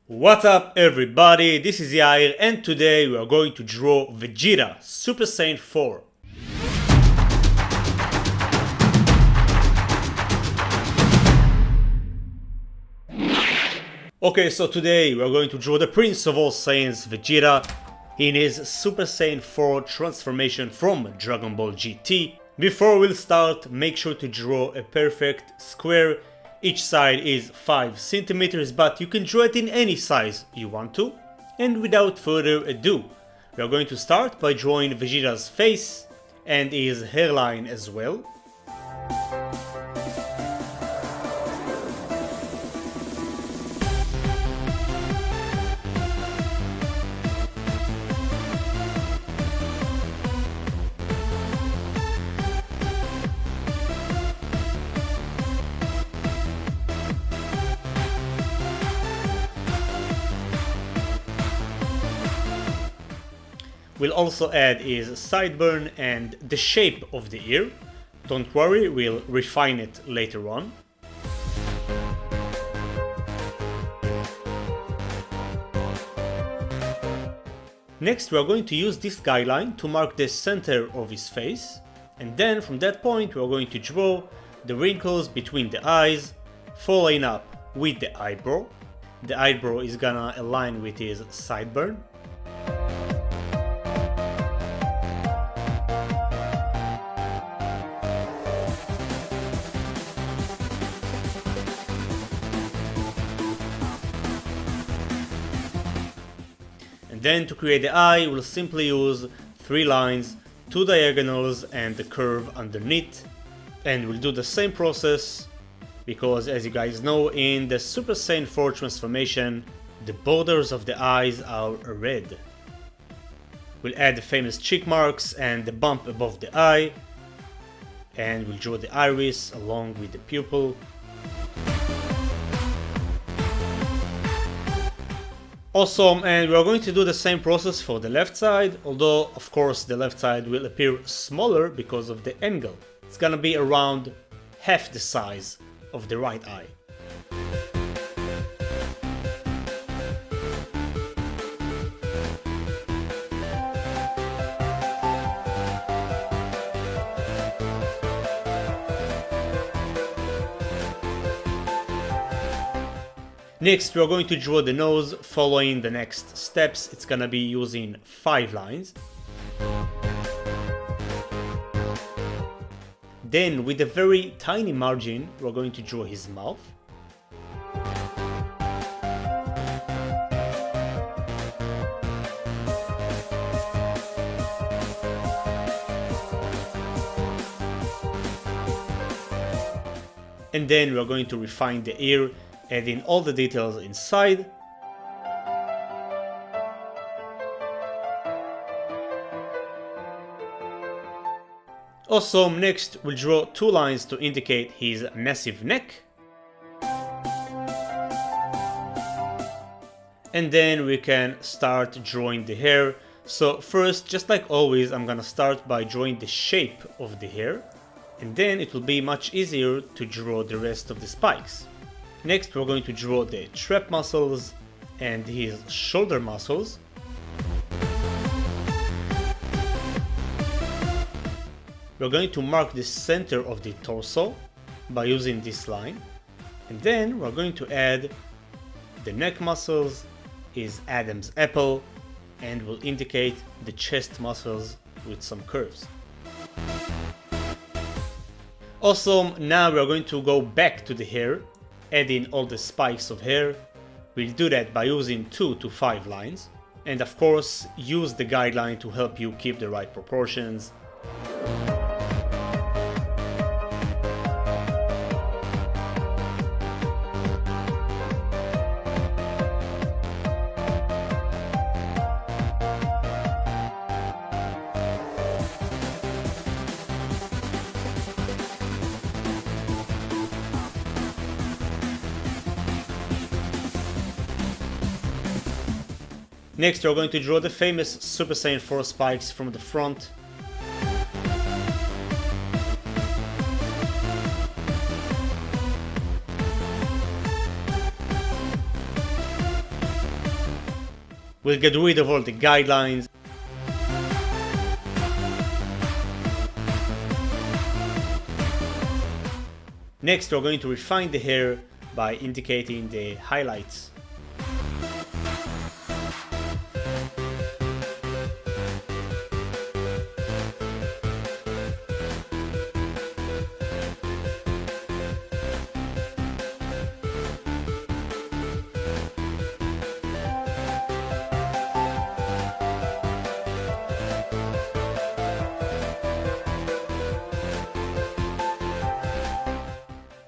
What's up everybody, this is Yair and today we are going to draw Vegeta, Super Saiyan 4. Okay, so today we are going to draw the Prince of all Saiyans, Vegeta, in his Super Saiyan 4 transformation from Dragon Ball GT. Before we'll start, make sure to draw a perfect square. Each side is 5 centimeters, but you can draw it in any size you want to. And without further ado, we are going to start by drawing Vegeta's face and his hairline as well. We'll also add his sideburn and the shape of the ear. Don't worry, we'll refine it later on. Next we are going to use this guideline to mark the center of his face, and then from that point we are going to draw the wrinkles between the eyes, following up with the eyebrow. The eyebrow is gonna align with his sideburn. And then to create the eye, we'll simply use 3 lines, 2 diagonals and the curve underneath. And we'll do the same process because, as you guys know, in the Super Saiyan 4 transformation, the borders of the eyes are red. We'll add the famous cheek marks and the bump above the eye. And we'll draw the iris along with the pupil. Awesome, and we are going to do the same process for the left side, although of course the left side will appear smaller because of the angle. It's gonna be around half the size of the right eye. Next we are going to draw the nose following the next steps. It's gonna be using 5 lines. Then with a very tiny margin we're going to draw his mouth. And then we are going to refine the ear, adding all the details inside. Awesome, next we'll draw 2 lines to indicate his massive neck. And then we can start drawing the hair. So first, just like always, I'm gonna start by drawing the shape of the hair. And then it will be much easier to draw the rest of the spikes. Next we're going to draw the trap muscles and his shoulder muscles. We're going to mark the center of the torso by using this line. And then we're going to add the neck muscles, his Adam's apple, and we'll indicate the chest muscles with some curves. Awesome, now we're going to go back to the hair, adding all the spikes of hair. We'll do that by using 2 to 5 lines, and of course use the guideline to help you keep the right proportions. Next we're going to draw the famous Super Saiyan 4 spikes from the front. We'll get rid of all the guidelines. Next, we're going to refine the hair by indicating the highlights.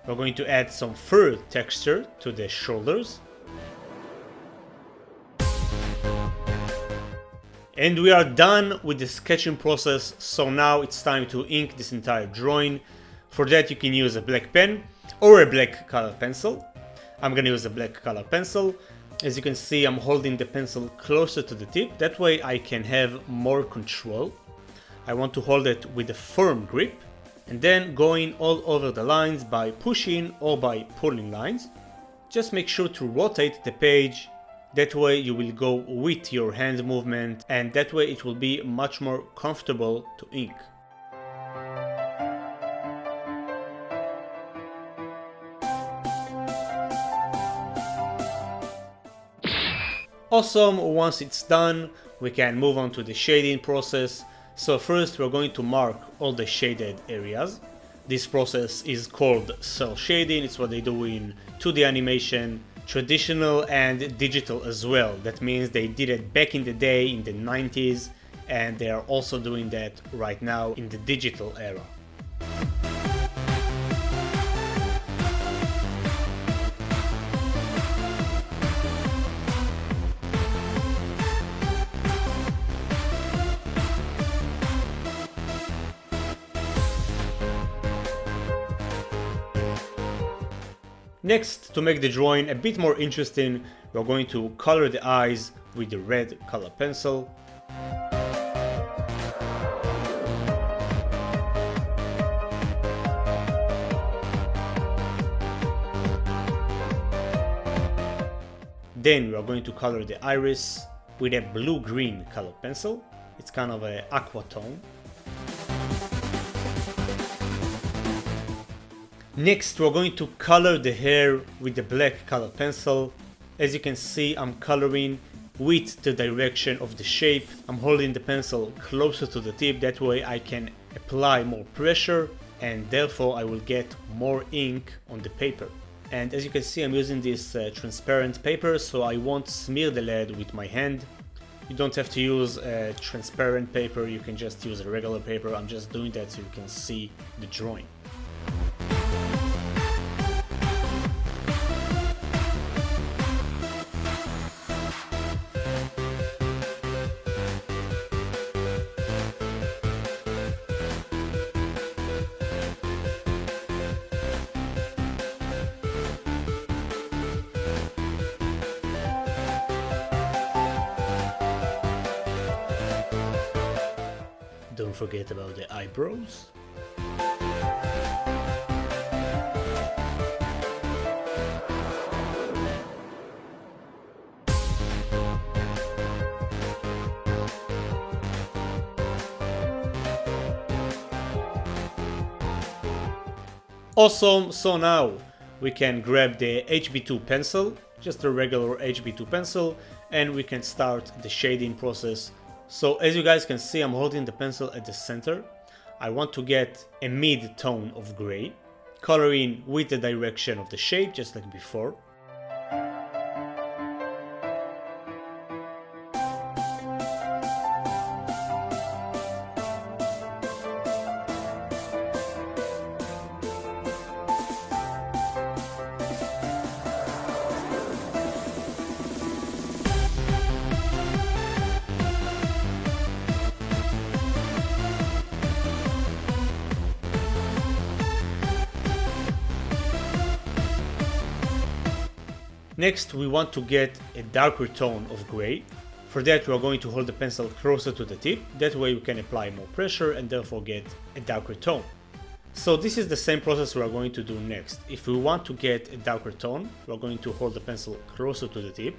We're going to add some fur texture to the shoulders. And we are done with the sketching process, so now it's time to ink this entire drawing. For that you can use a black pen or a black color pencil. I'm gonna use a black color pencil. As you can see, I'm holding the pencil closer to the tip, that way I can have more control. I want to hold it with a firm grip, and then going all over the lines by pushing or by pulling lines. Just make sure to rotate the page, that way you will go with your hand movement, and that way it will be much more comfortable to ink. Awesome, once it's done, we can move on to the shading process. So first we're going to mark all the shaded areas. This process is called cell shading. It's what they do in 2D animation, traditional and digital as well. That means they did it back in the day in the 90s, and they are also doing that right now in the digital era. Next, to make the drawing a bit more interesting, we're going to color the eyes with the red color pencil. Then we're going to color the iris with a blue-green color pencil. It's kind of an aqua tone. Next, we're going to color the hair with the black color pencil. As you can see, I'm coloring with the direction of the shape. I'm holding the pencil closer to the tip, that way I can apply more pressure and therefore I will get more ink on the paper. And as you can see, I'm using this transparent paper, so I won't smear the lead with my hand. You don't have to use a transparent paper, you can just use a regular paper. I'm just doing that so you can see the drawing. Don't forget about the eyebrows. Awesome, so now we can grab the HB2 pencil, just a regular HB2 pencil, and we can start the shading process. So as you guys can see, I'm holding the pencil at the center. I want to get a mid-tone of gray, coloring with the direction of the shape, just like before. Next, we want to get a darker tone of gray. For that, we are going to hold the pencil closer to the tip. That way we can apply more pressure and therefore get a darker tone. So this is the same process we are going to do next. If we want to get a darker tone, we are going to hold the pencil closer to the tip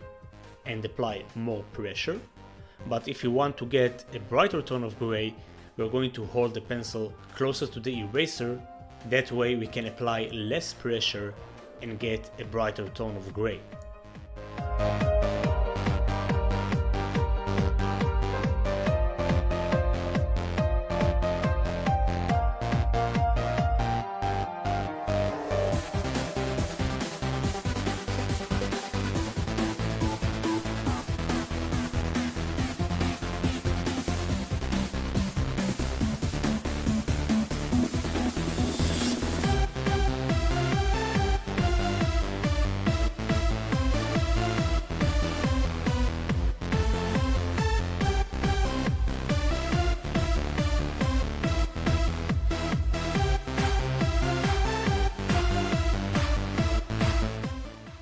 and apply more pressure. But if you want to get a brighter tone of gray, we're going to hold the pencil closer to the eraser. That way we can apply less pressure and get a brighter tone of gray.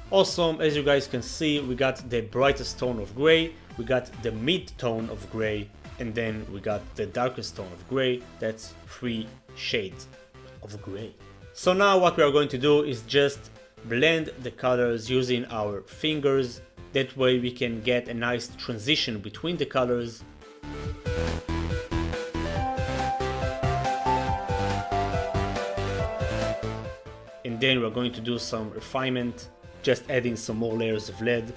Awesome, as you guys can see, we got the brightest tone of gray, we got the mid tone of gray, and then we got the darkest tone of gray. That's 3 shades of gray. So now what we are going to do is just blend the colors using our fingers. That way we can get a nice transition between the colors. And then we're going to do some refinement, just adding some more layers of lead.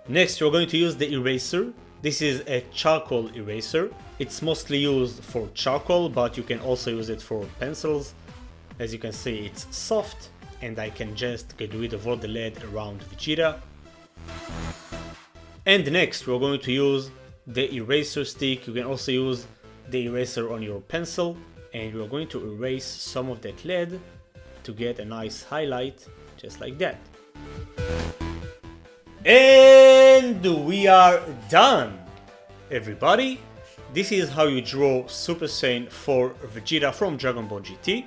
Next, we're going to use the eraser. This is a charcoal eraser. It's mostly used for charcoal, but you can also use it for pencils. As you can see, it's soft, and I can just get rid of all the lead around Vegeta. And next, we're going to use the eraser stick. You can also use the eraser on your pencil, and we're going to erase some of that lead to get a nice highlight, just like that. And we are done, everybody. This is how you draw Super Saiyan 4 Vegeta from Dragon Ball GT.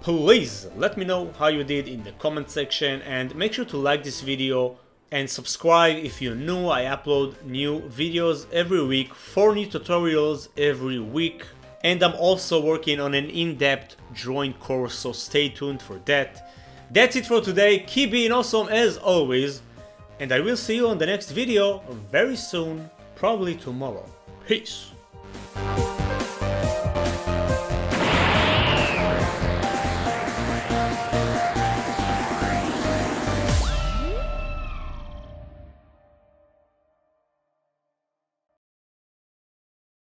Please let me know how you did in the comment section, and make sure to like this video and subscribe if you're new. I upload new videos every week, 4 new tutorials every week, and I'm also working on an in-depth drawing course, so stay tuned for that. That's it for today. Keep being awesome as always, and I will see you on the next video very soon, probably tomorrow. Peace!